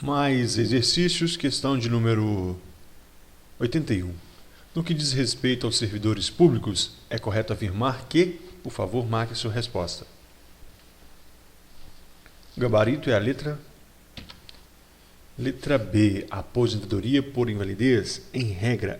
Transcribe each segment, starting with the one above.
Mais exercícios, questão de número 81. No que diz respeito aos servidores públicos, é correto afirmar que, por favor, marque sua resposta. O gabarito é a letra B. A aposentadoria por invalidez, em regra,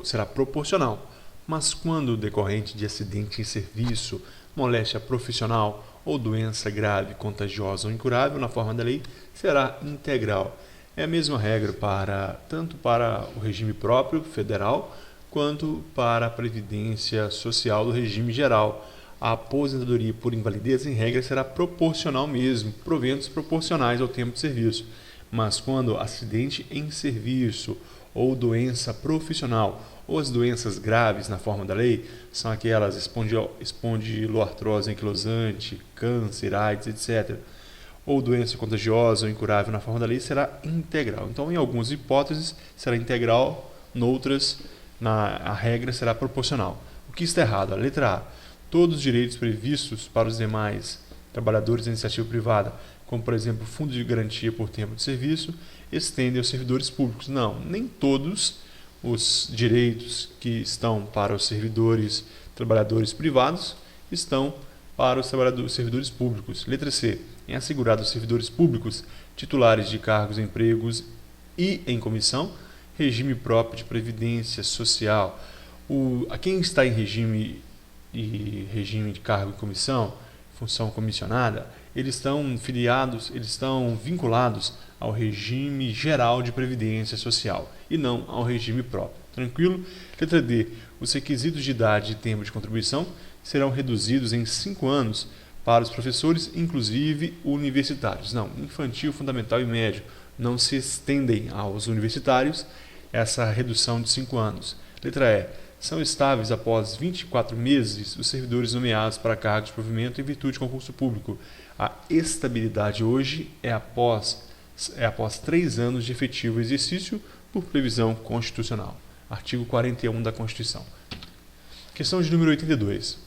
será proporcional, mas quando decorrente de acidente em serviço, moléstia profissional ou doença grave, contagiosa ou incurável, na forma da lei, será integral. É a mesma regra tanto para o regime próprio federal quanto para a previdência social do regime geral. A aposentadoria por invalidez, em regra, será proporcional mesmo, proventos proporcionais ao tempo de serviço. Mas quando acidente em serviço ou doença profissional ou as doenças graves na forma da lei, são aquelas espondiloartrose anquilosante, câncer, AIDS, etc., ou doença contagiosa ou incurável na forma da lei, será integral. Então, em algumas hipóteses, será integral, noutras, a regra será proporcional. O que está errado? A letra A. Todos os direitos previstos para os demais trabalhadores da iniciativa privada, como, por exemplo, fundo de garantia por tempo de serviço, estendem aos servidores públicos. Não, nem todos os direitos que estão para os trabalhadores privados, estão para os servidores públicos. Letra C. É assegurado aos servidores públicos, titulares de cargos, empregos e em comissão, regime próprio de previdência social. A quem está em regime de cargo e comissão, função comissionada, eles estão vinculados ao regime geral de previdência social e não ao regime próprio. Tranquilo? Letra D. Os requisitos de idade e tempo de contribuição serão reduzidos em 5 anos para os professores, inclusive universitários. Não, infantil, fundamental e médio não se estendem aos universitários essa redução de 5 anos. Letra E. São estáveis após 24 meses os servidores nomeados para cargos de provimento em virtude de concurso público. A estabilidade hoje é após 3 anos de efetivo exercício por previsão constitucional. Artigo 41 da Constituição. Questão de número 82.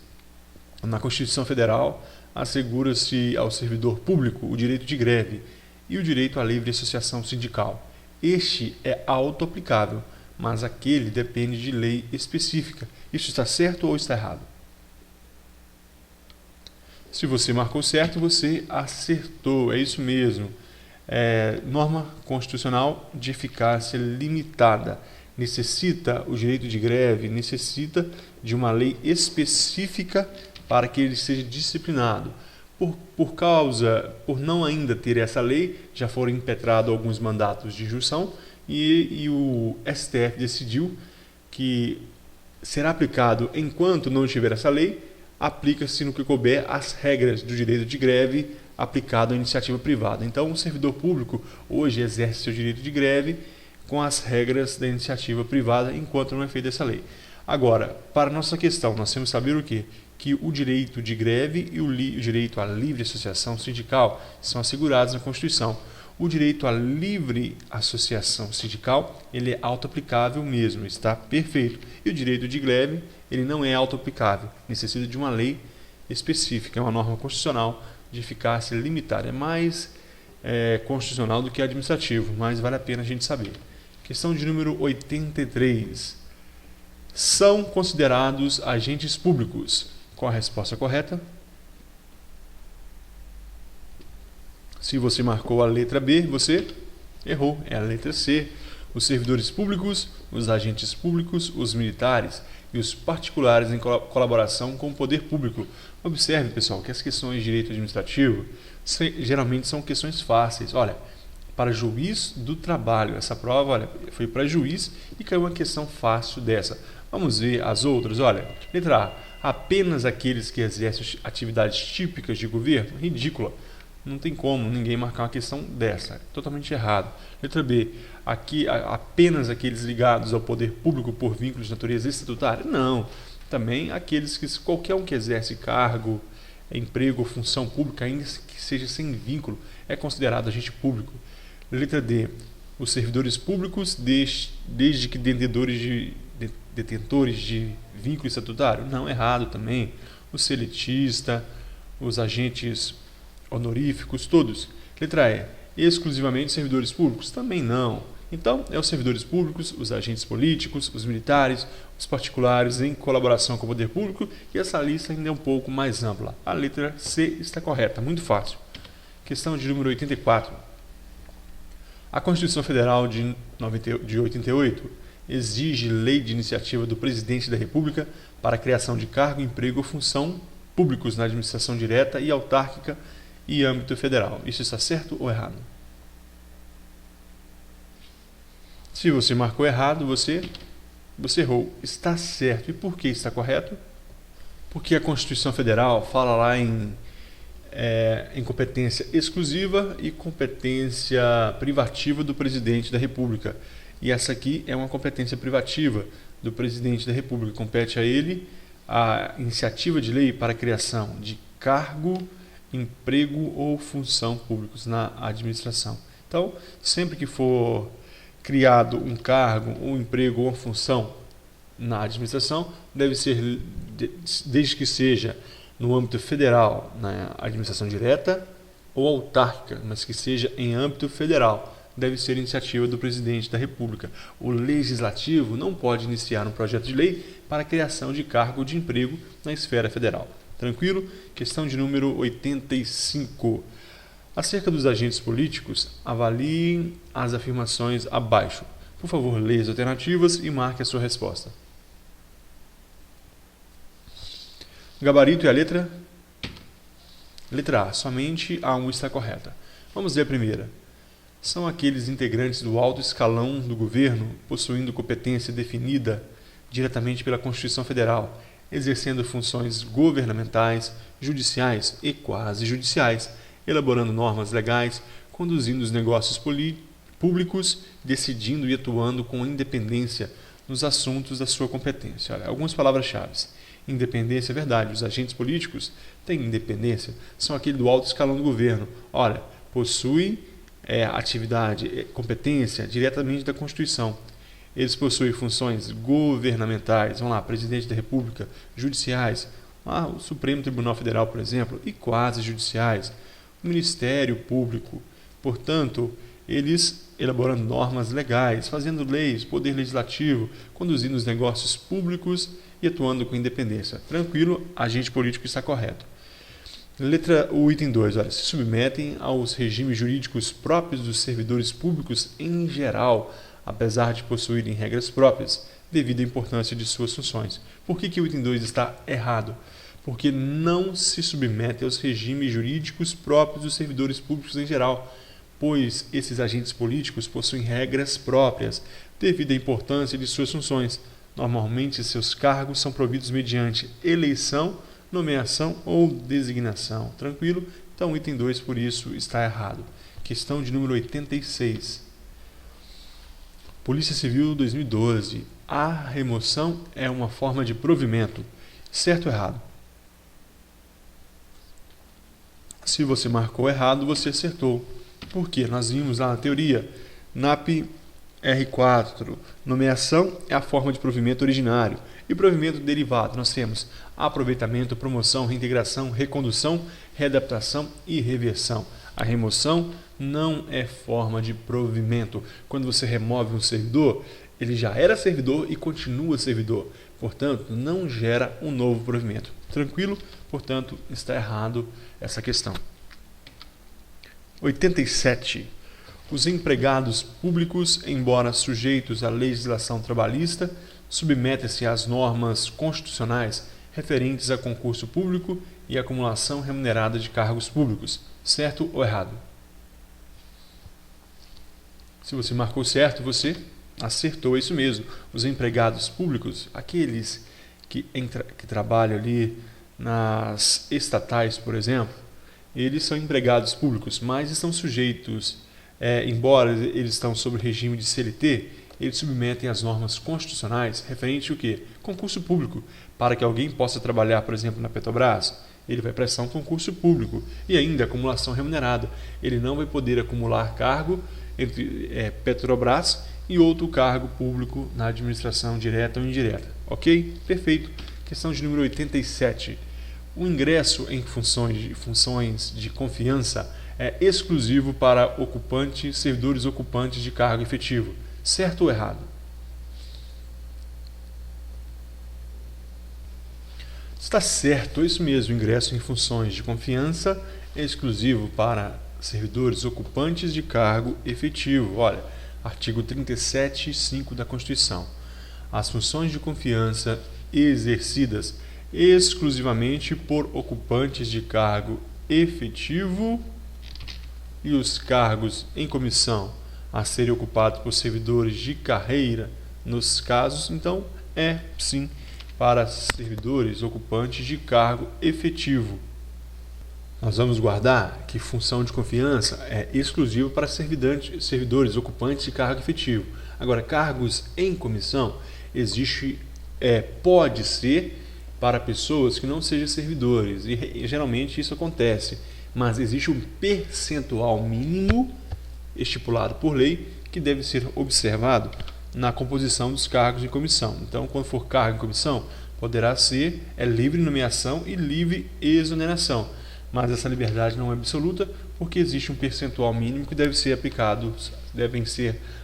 Na Constituição Federal, assegura-se ao servidor público o direito de greve e o direito à livre associação sindical. Este é auto-aplicável, mas aquele depende de lei específica. Isso está certo ou está errado? Se você marcou certo, você acertou. É isso mesmo. Norma constitucional de eficácia limitada. Necessita o direito de greve, necessita de uma lei específica para que ele seja disciplinado. Por não ainda ter essa lei, já foram impetrados alguns mandatos de junção e o STF decidiu que será aplicado enquanto não tiver essa lei, aplica-se no que couber as regras do direito de greve aplicado à iniciativa privada. Então, o servidor público hoje exerce seu direito de greve com as regras da iniciativa privada enquanto não é feita essa lei. Agora, para a nossa questão, nós temos que saber o quê? Que o direito de greve e o direito à livre associação sindical são assegurados na Constituição. O direito à livre associação sindical, ele é auto-aplicável mesmo, está perfeito. E o direito de greve, ele não é auto-aplicável, necessita de uma lei específica, é uma norma constitucional de eficácia limitada. É mais constitucional do que administrativo, mas vale a pena a gente saber. Questão de número 83. São considerados agentes públicos. Qual a resposta correta? Se você marcou a letra B, você errou. É a letra C. Os servidores públicos, os agentes públicos, os militares e os particulares em colaboração com o poder público. Observe, pessoal, que as questões de direito administrativo geralmente são questões fáceis. Olha, para juiz do trabalho, essa prova foi para juiz e caiu uma questão fácil dessa. Vamos ver as outras. Olha, letra A. Apenas aqueles que exercem atividades típicas de governo? Ridícula. Não tem como ninguém marcar uma questão dessa. É totalmente errado. Letra B. Aqui, apenas aqueles ligados ao poder público por vínculos de natureza estatutária? Não. Também qualquer um que exerce cargo, emprego ou função pública, ainda que seja sem vínculo, é considerado agente público. Letra D. Os servidores públicos, desde que detentores de vínculo estatutário? Não, errado também. O seletista, os agentes honoríficos, todos. Letra E. exclusivamente servidores públicos? Também não. Então, é os servidores públicos, os agentes políticos, os militares, os particulares em colaboração com o poder público, e essa lista ainda é um pouco mais ampla. A letra C está correta, muito fácil. Questão de número 84. A Constituição Federal de 88 exige lei de iniciativa do Presidente da República para a criação de cargo, emprego ou função públicos na administração direta e autárquica e âmbito federal. Isso está certo ou errado? Se você marcou errado, você errou. Está certo. E por que está correto? Porque a Constituição Federal fala lá em competência exclusiva e competência privativa do Presidente da República. E essa aqui é uma competência privativa do Presidente da República. Compete a ele a iniciativa de lei para a criação de cargo, emprego ou função públicos na administração. Então, sempre que for criado um cargo, um emprego ou uma função na administração, deve ser, desde que seja no âmbito federal, na administração direta ou autárquica, mas que seja em âmbito federal, deve ser iniciativa do Presidente da República. O Legislativo não pode iniciar um projeto de lei para a criação de cargo de emprego na esfera federal. Tranquilo? Questão de número 85. Acerca dos agentes políticos, avalie as afirmações abaixo. Por favor, leia as alternativas e marque a sua resposta. Gabarito e a letra? Letra A. Somente a 1 está correta. Vamos ler a primeira. São aqueles integrantes do alto escalão do governo, possuindo competência definida diretamente pela Constituição Federal, exercendo funções governamentais, judiciais e quase judiciais, elaborando normas legais, conduzindo os negócios públicos, decidindo e atuando com independência nos assuntos da sua competência. Olha, algumas palavras-chave. Independência é verdade, os agentes políticos têm independência, são aquele do alto escalão do governo. Olha, possui atividade, competência diretamente da Constituição. Eles possuem funções governamentais, vamos lá, Presidente da República, judiciais, o Supremo Tribunal Federal, por exemplo, e quase judiciais, o Ministério Público. Portanto, eles elaborando normas legais, fazendo leis, poder legislativo, conduzindo os negócios públicos e atuando com independência. Tranquilo, agente político está correto. O item 2, olha, se submetem aos regimes jurídicos próprios dos servidores públicos em geral, apesar de possuírem regras próprias, devido à importância de suas funções. Por que o item 2 está errado? Porque não se submete aos regimes jurídicos próprios dos servidores públicos em geral, pois esses agentes políticos possuem regras próprias, devido à importância de suas funções. Normalmente, seus cargos são providos mediante eleição, nomeação ou designação. Tranquilo? Então, o item 2, por isso, está errado. Questão de número 86. Polícia Civil 2012. A remoção é uma forma de provimento. Certo ou errado? Se você marcou errado, você acertou. Por quê? Nós vimos lá na teoria, NAP R4, nomeação é a forma de provimento originário. E provimento derivado, nós temos aproveitamento, promoção, reintegração, recondução, readaptação e reversão. A remoção não é forma de provimento. Quando você remove um servidor, ele já era servidor e continua servidor. Portanto, não gera um novo provimento. Tranquilo? Portanto, está errado essa questão. 87. Os empregados públicos, embora sujeitos à legislação trabalhista, submetem-se às normas constitucionais referentes a concurso público e acumulação remunerada de cargos públicos. Certo ou errado? Se você marcou certo, você acertou, isso mesmo. Os empregados públicos, aqueles que trabalham ali nas estatais, por exemplo, eles são empregados públicos, mas estão sujeitos, embora eles estão sob regime de CLT, eles submetem às normas constitucionais referente ao quê? Concurso público. Para que alguém possa trabalhar, por exemplo, na Petrobras, ele vai prestar um concurso público. E ainda acumulação remunerada. Ele não vai poder acumular cargo entre Petrobras e outro cargo público na administração direta ou indireta. Ok? Perfeito. Questão de número 87. O ingresso em funções de confiança é exclusivo para servidores ocupantes de cargo efetivo. Certo ou errado? Está certo, isso mesmo, ingresso em funções de confiança é exclusivo para servidores ocupantes de cargo efetivo. Olha, artigo 37(5) da Constituição. As funções de confiança exercidas exclusivamente por ocupantes de cargo efetivo e os cargos em comissão a serem ocupados por servidores de carreira, nos casos, então, é sim para servidores ocupantes de cargo efetivo. Nós vamos guardar que função de confiança é exclusiva para servidores ocupantes de cargo efetivo. Agora, cargos em comissão pode ser para pessoas que não sejam servidores, e geralmente isso acontece, mas existe um percentual mínimo estipulado por lei que deve ser observado na composição dos cargos em comissão. Então, quando for cargo em comissão, poderá ser livre nomeação e livre exoneração, mas essa liberdade não é absoluta, porque existe um percentual mínimo que devem ser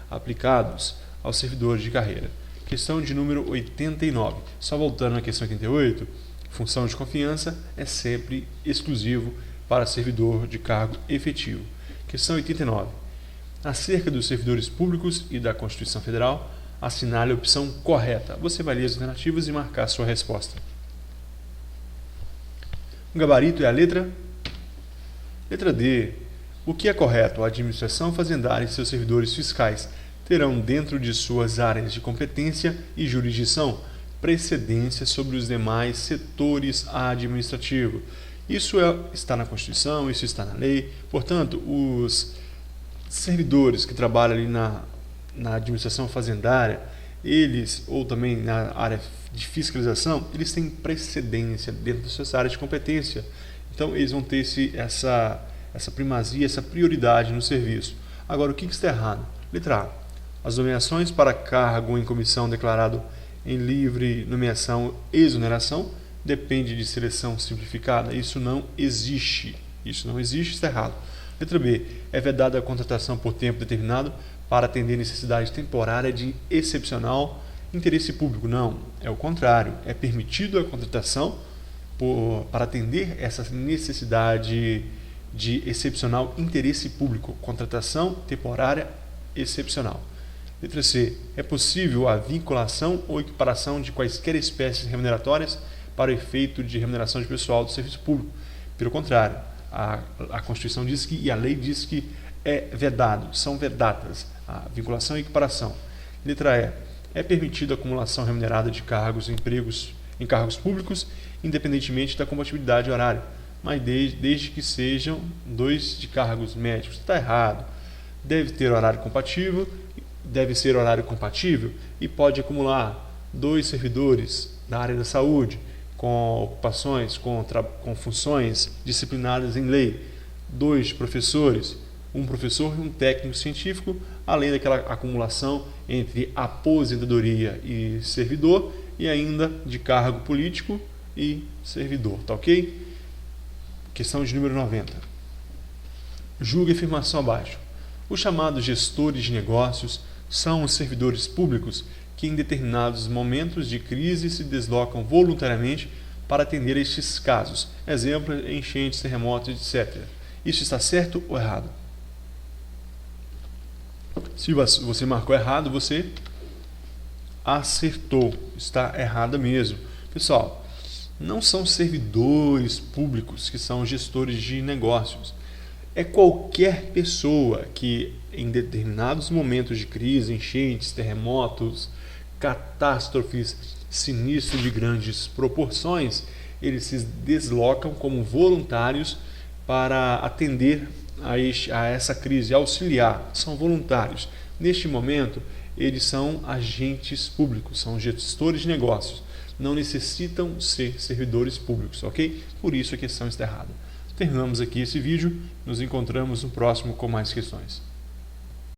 aplicados aos servidores de carreira. Questão de número 89. Só voltando à questão 88, função de confiança é sempre exclusivo para servidor de cargo efetivo. Questão 89. Acerca dos servidores públicos e da Constituição Federal, assinale a opção correta. Você vai ler as alternativas e marcar a sua resposta. O gabarito é a letra D. O que é correto? A administração fazendária e seus servidores fiscais terão dentro de suas áreas de competência e jurisdição precedência sobre os demais setores administrativos. Isso está na Constituição, isso está na lei. Portanto, os servidores que trabalham ali na administração fazendária, ou também na área de fiscalização, eles têm precedência dentro das suas áreas de competência. Então, eles vão ter essa primazia, essa prioridade no serviço. Agora, o que está errado? Letra A. As nomeações para cargo em comissão declarado em livre nomeação e exoneração depende de seleção simplificada. Isso não existe. Está errado. Letra B. É vedada a contratação por tempo determinado para atender necessidade temporária de excepcional interesse público. Não, é o contrário. É permitido a contratação para atender essa necessidade de excepcional interesse público. Contratação temporária excepcional. Letra C. É possível a vinculação ou equiparação de quaisquer espécies remuneratórias para o efeito de remuneração de pessoal do serviço público. Pelo contrário, a Constituição diz que, e a lei diz que são vedadas a vinculação e equiparação. Letra E. É permitida a acumulação remunerada de cargos em cargos públicos, independentemente da compatibilidade horária, mas desde que sejam 2 de cargos médicos. Está errado. Deve ser horário compatível e pode acumular 2 servidores da área da saúde com ocupações, com funções disciplinadas em lei, 2 professores, um professor e um técnico científico, além daquela acumulação entre aposentadoria e servidor e ainda de cargo político e servidor, tá ok? Questão de número 90. Julgue a afirmação abaixo. Os chamados gestores de negócios são os servidores públicos que em determinados momentos de crise se deslocam voluntariamente para atender a estes casos. Exemplo, enchentes, terremotos, etc. Isso está certo ou errado? Se você marcou errado, você acertou. Está errado mesmo. Pessoal, não são servidores públicos que são gestores de negócios. É qualquer pessoa que em determinados momentos de crise, enchentes, terremotos, catástrofes, sinistros de grandes proporções, eles se deslocam como voluntários para atender a essa crise, auxiliar, são voluntários. Neste momento, eles são agentes públicos, são gestores de negócios, não necessitam ser servidores públicos, ok? Por isso a questão está errada. Terminamos aqui esse vídeo, nos encontramos no próximo com mais questões.